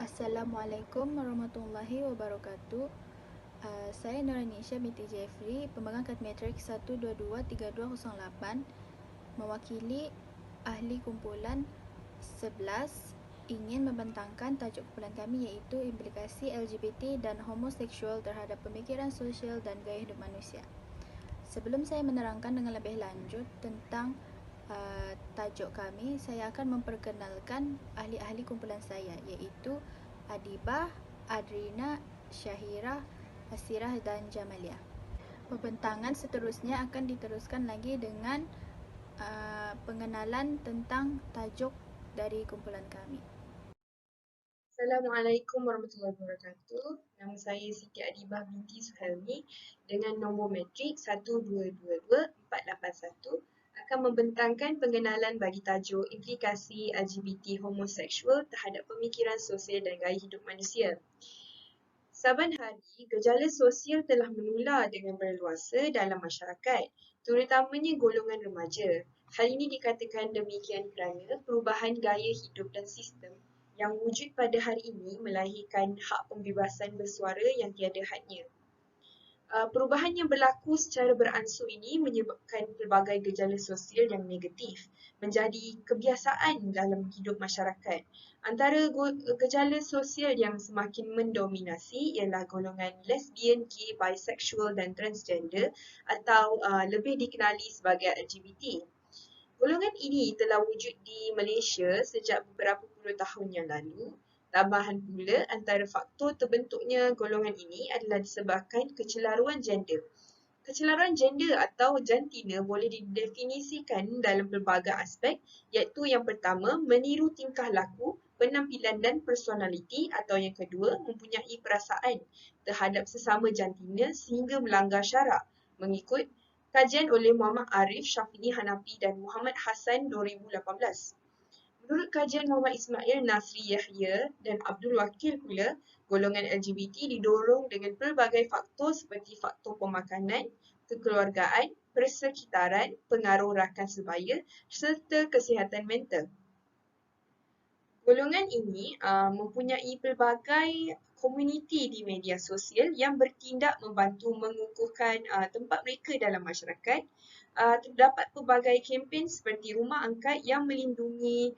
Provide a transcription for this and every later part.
Assalamualaikum warahmatullahi wabarakatuh. Saya Nuranisha binti Jeffrey, pemegang kad matrik 1223208, mewakili ahli kumpulan 11 ingin membentangkan tajuk kumpulan kami iaitu implikasi LGBT dan homoseksual terhadap pemikiran sosial dan gaya hidup manusia. Sebelum saya menerangkan dengan lebih lanjut tentang tajuk kami, saya akan memperkenalkan ahli-ahli kumpulan saya iaitu Adibah, Adrina, Syahirah, Asirah dan Jamalia. Pembentangan seterusnya akan diteruskan lagi dengan pengenalan tentang tajuk dari kumpulan kami. Assalamualaikum warahmatullahi wabarakatuh. Nama saya Siti Adibah binti Suhelmi dengan nombor matrik 1222481 akan membentangkan pengenalan bagi tajuk implikasi LGBT homoseksual terhadap pemikiran sosial dan gaya hidup manusia. Saban hari, gejala sosial telah menular dengan berluasa dalam masyarakat, terutamanya golongan remaja. Hal ini dikatakan demikian kerana perubahan gaya hidup dan sistem yang wujud pada hari ini melahirkan hak pembebasan bersuara yang tiada hadnya. Perubahan yang berlaku secara beransur ini menyebabkan pelbagai gejala sosial yang negatif menjadi kebiasaan dalam hidup masyarakat. Antara gejala sosial yang semakin mendominasi ialah golongan lesbian, gay, bisexual dan transgender atau lebih dikenali sebagai LGBT. Golongan ini telah wujud di Malaysia sejak beberapa puluh tahun yang lalu. Tambahan pula, antara faktor terbentuknya golongan ini adalah disebabkan kecelaruan gender. Kecelaruan gender atau jantina boleh didefinisikan dalam pelbagai aspek, iaitu yang pertama, meniru tingkah laku, penampilan dan personaliti, atau yang kedua, mempunyai perasaan terhadap sesama jantina sehingga melanggar syarak mengikut kajian oleh Muhammad Arif, Syafi'i Hanafi dan Muhammad Hassan 2018. Menurut kajian Muhammad Ismail, Nasri Yahya dan Abdul Wakil pula, golongan LGBT didorong dengan pelbagai faktor seperti faktor pemakanan, kekeluargaan, persekitaran, pengaruh rakan sebaya serta kesihatan mental. Golongan ini mempunyai pelbagai komuniti di media sosial yang bertindak membantu mengukuhkan tempat mereka dalam masyarakat. Terdapat pelbagai kempen seperti Rumah Angkat yang melindungi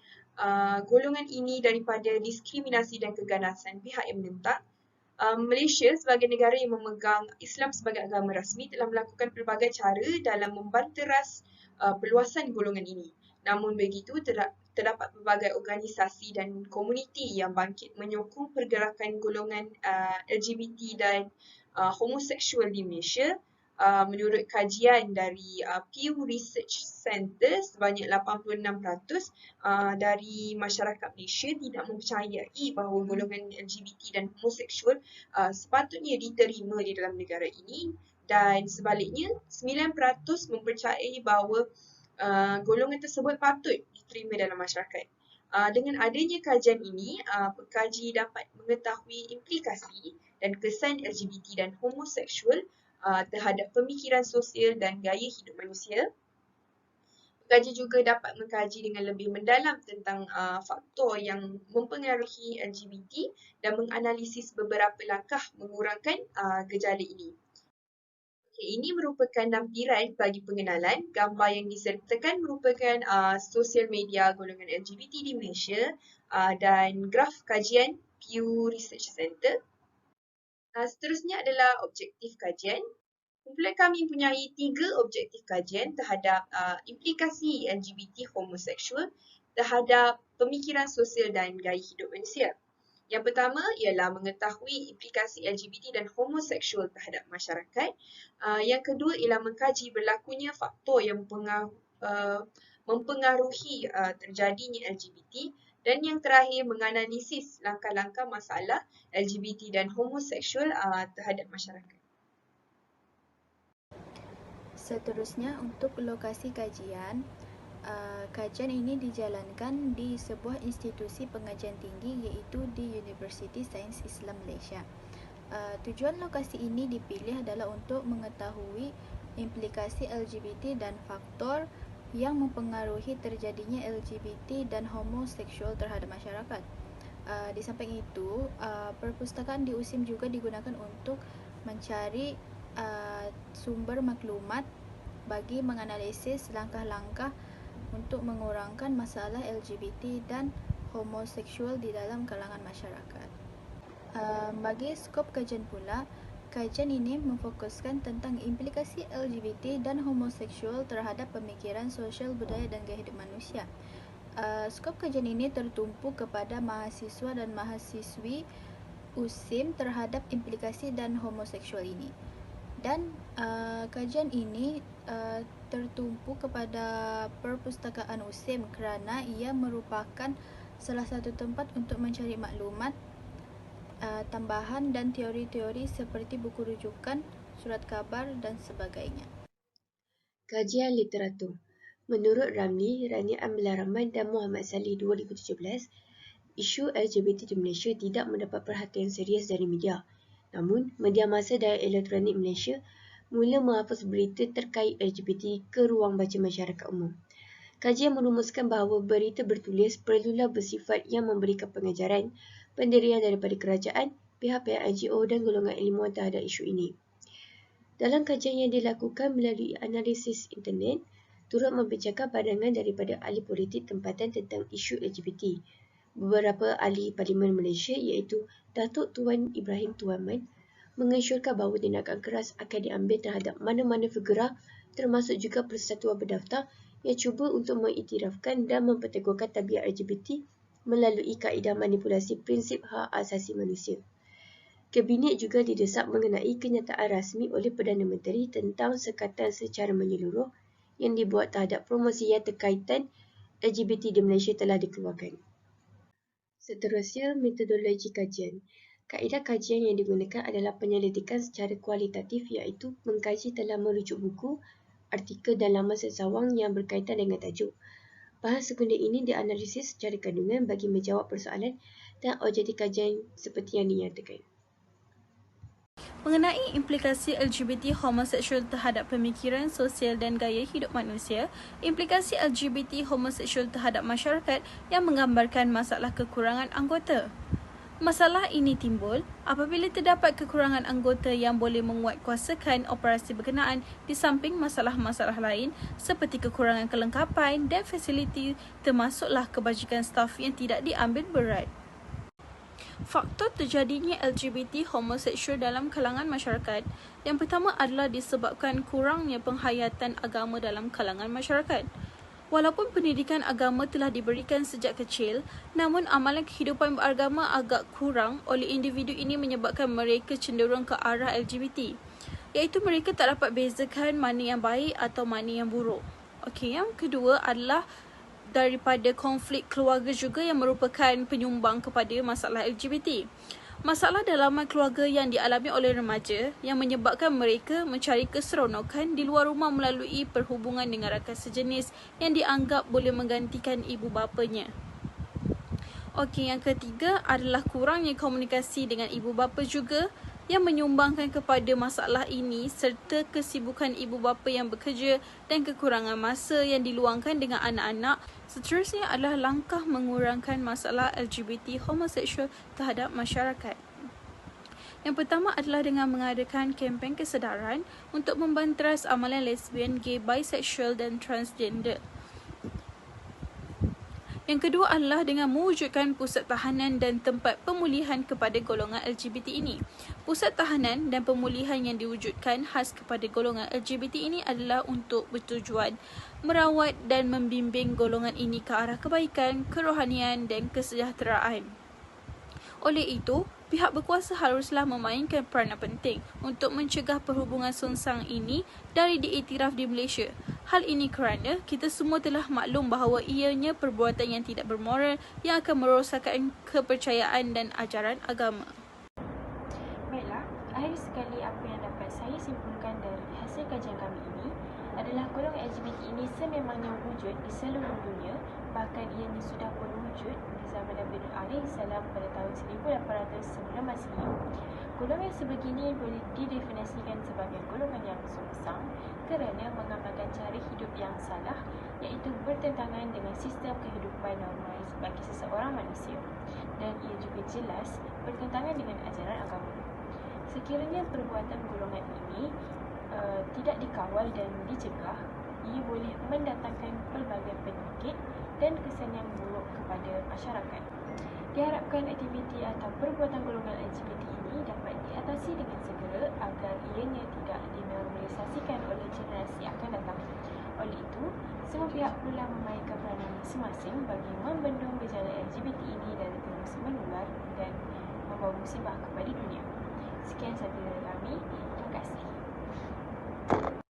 golongan ini daripada diskriminasi dan keganasan pihak yang menentang. Malaysia sebagai negara yang memegang Islam sebagai agama rasmi telah melakukan pelbagai cara dalam membanteras perluasan golongan ini. Namun begitu, terdapat pelbagai organisasi dan komuniti yang bangkit menyokong pergerakan golongan LGBT dan homoseksual di Malaysia. Menurut kajian dari Pew Research Center, sebanyak 86% dari masyarakat Malaysia tidak mempercayai bahawa golongan LGBT dan homoseksual sepatutnya diterima di dalam negara ini, dan sebaliknya 9% mempercayai bahawa golongan tersebut patut diterima dalam masyarakat. Dengan adanya kajian ini, pekaji dapat mengetahui implikasi dan kesan LGBT dan homoseksual terhadap pemikiran sosial dan gaya hidup manusia. Pekaji juga dapat mengkaji dengan lebih mendalam tentang faktor yang mempengaruhi LGBT dan menganalisis beberapa langkah mengurangkan gejala ini. Ini merupakan lampiran bagi pengenalan. Gambar yang disertakan merupakan sosial media golongan LGBT di Malaysia dan graf kajian Pew Research Center. Seterusnya adalah objektif kajian. Kumpulan kami mempunyai 3 objektif kajian terhadap implikasi LGBT homoseksual terhadap pemikiran sosial dan gaya hidup manusia. Yang pertama ialah mengetahui implikasi LGBT dan homoseksual terhadap masyarakat. Yang kedua ialah mengkaji berlakunya faktor yang mempengaruhi terjadinya LGBT. Dan yang terakhir, menganalisis langkah-langkah masalah LGBT dan homoseksual terhadap masyarakat. Seterusnya, untuk lokasi kajian, kajian ini dijalankan di sebuah institusi pengajian tinggi iaitu di Universiti Sains Islam Malaysia. Tujuan lokasi ini dipilih adalah untuk mengetahui implikasi LGBT dan faktor yang mempengaruhi terjadinya LGBT dan homoseksual terhadap masyarakat. Di samping itu, perpustakaan di USIM juga digunakan untuk mencari sumber maklumat bagi menganalisis langkah-langkah untuk mengurangkan masalah LGBT dan homoseksual di dalam kalangan masyarakat. Bagi skop kajian pula, kajian ini memfokuskan tentang implikasi LGBT dan homoseksual terhadap pemikiran sosial, budaya dan gaya hidup manusia. Skop kajian ini tertumpu kepada mahasiswa dan mahasiswi USIM terhadap implikasi dan homoseksual ini. Dan kajian ini tertumpu kepada perpustakaan USIM kerana ia merupakan salah satu tempat untuk mencari maklumat tambahan dan teori-teori seperti buku rujukan, surat khabar dan sebagainya. Kajian literatur. Menurut Ramli, Rani Amila Rahman dan Muhammad Salih 2017, isu LGBT di Malaysia tidak mendapat perhatian serius dari media. Namun, media massa dan elektronik Malaysia mula menghapus berita terkait LGBT ke ruang baca masyarakat umum. Kajian merumuskan bahawa berita bertulis perlulah bersifat yang memberikan pengajaran, pendirian daripada kerajaan, pihak-pihak NGO dan golongan ilmuwan terhadap isu ini. Dalam kajian yang dilakukan melalui analisis internet, turut membincangkan pandangan daripada ahli politik tempatan tentang isu LGBT. Beberapa ahli Parlimen Malaysia iaitu Datuk Tuan Ibrahim Tuanman mengesyorkan bahawa tindakan keras akan diambil terhadap mana-mana figura termasuk juga persatuan berdaftar yang cuba untuk mengiktirafkan dan memperteguhkan tabiat LGBT melalui kaedah manipulasi prinsip hak asasi manusia. Kabinet juga didesak mengenai kenyataan rasmi oleh Perdana Menteri tentang sekatan secara menyeluruh yang dibuat terhadap promosi yang terkaitan LGBT di Malaysia telah dikeluarkan. Seterusnya, metodologi kajian. Kaedah kajian yang digunakan adalah penyelidikan secara kualitatif iaitu mengkaji telah merujuk buku, artikel dan laman sesawang yang berkaitan dengan tajuk. Bahan sekunder ini dianalisis secara kandungan bagi menjawab persoalan dan objektif kajian seperti yang dinyatakan. Mengenai implikasi LGBT homoseksual terhadap pemikiran sosial dan gaya hidup manusia, implikasi LGBT homoseksual terhadap masyarakat yang menggambarkan masalah kekurangan anggota. Masalah ini timbul apabila terdapat kekurangan anggota yang boleh menguatkuasakan operasi berkenaan di samping masalah-masalah lain seperti kekurangan kelengkapan dan fasiliti termasuklah kebajikan staf yang tidak diambil berat. Faktor terjadinya LGBT homoseksual dalam kalangan masyarakat yang pertama adalah disebabkan kurangnya penghayatan agama dalam kalangan masyarakat. Walaupun pendidikan agama telah diberikan sejak kecil, namun amalan kehidupan beragama agak kurang oleh individu ini menyebabkan mereka cenderung ke arah LGBT, iaitu mereka tak dapat bezakan mana yang baik atau mana yang buruk. Okey, yang kedua adalah daripada konflik keluarga juga yang merupakan penyumbang kepada masalah LGBT. Masalah dalaman keluarga yang dialami oleh remaja yang menyebabkan mereka mencari keseronokan di luar rumah melalui perhubungan dengan rakan sejenis yang dianggap boleh menggantikan ibu bapanya. Okey, yang ketiga adalah kurangnya komunikasi dengan ibu bapa juga yang menyumbangkan kepada masalah ini serta kesibukan ibu bapa yang bekerja dan kekurangan masa yang diluangkan dengan anak-anak. Seterusnya adalah langkah mengurangkan masalah LGBT homoseksual terhadap masyarakat. Yang pertama adalah dengan mengadakan kempen kesedaran untuk membanteras amalan lesbian, gay, bisexual dan transgender. Yang kedua adalah dengan mewujudkan pusat tahanan dan tempat pemulihan kepada golongan LGBT ini. Pusat tahanan dan pemulihan yang diwujudkan khas kepada golongan LGBT ini adalah untuk bertujuan merawat dan membimbing golongan ini ke arah kebaikan, kerohanian dan kesejahteraan. Oleh itu, pihak berkuasa haruslah memainkan peranan penting untuk mencegah perhubungan songsang ini dari diiktiraf di Malaysia. Hal ini kerana kita semua telah maklum bahawa ianya perbuatan yang tidak bermoral yang akan merosakkan kepercayaan dan ajaran agama. Baiklah, akhir sekali apa yang dapat saya simpulkan dari hasil kajian kami ini adalah golongan LGBT ini sememangnya wujud di seluruh dunia, bahkan ianya sudah pun wujud di zaman Nabi Nuh alaihissalam pada tahun 1800 sebelum Masihi. Golongan sebegini boleh didefinisikan sebagai golongan yang songsang kerana mengamalkan cara hidup yang salah iaitu bertentangan dengan sistem kehidupan normal bagi seseorang manusia, dan ia juga jelas bertentangan dengan ajaran agama. Sekiranya perbuatan golongan ini tidak dikawal dan dicegah, ia boleh mendatangkan pelbagai penyakit dan kesan yang buruk kepada masyarakat. Diharapkan aktiviti atau perbuatan golongan LGBT ini dapat diatasi dengan segera agar ianya tidak dinormalisasikan oleh generasi akan datang. Oleh itu, semua pihak perlu memainkan peranan masing-masing bagi membendung gejala LGBT ini dari terus menular dan membawa musibah kepada dunia. Sekian sahaja dari kami. Terima kasih.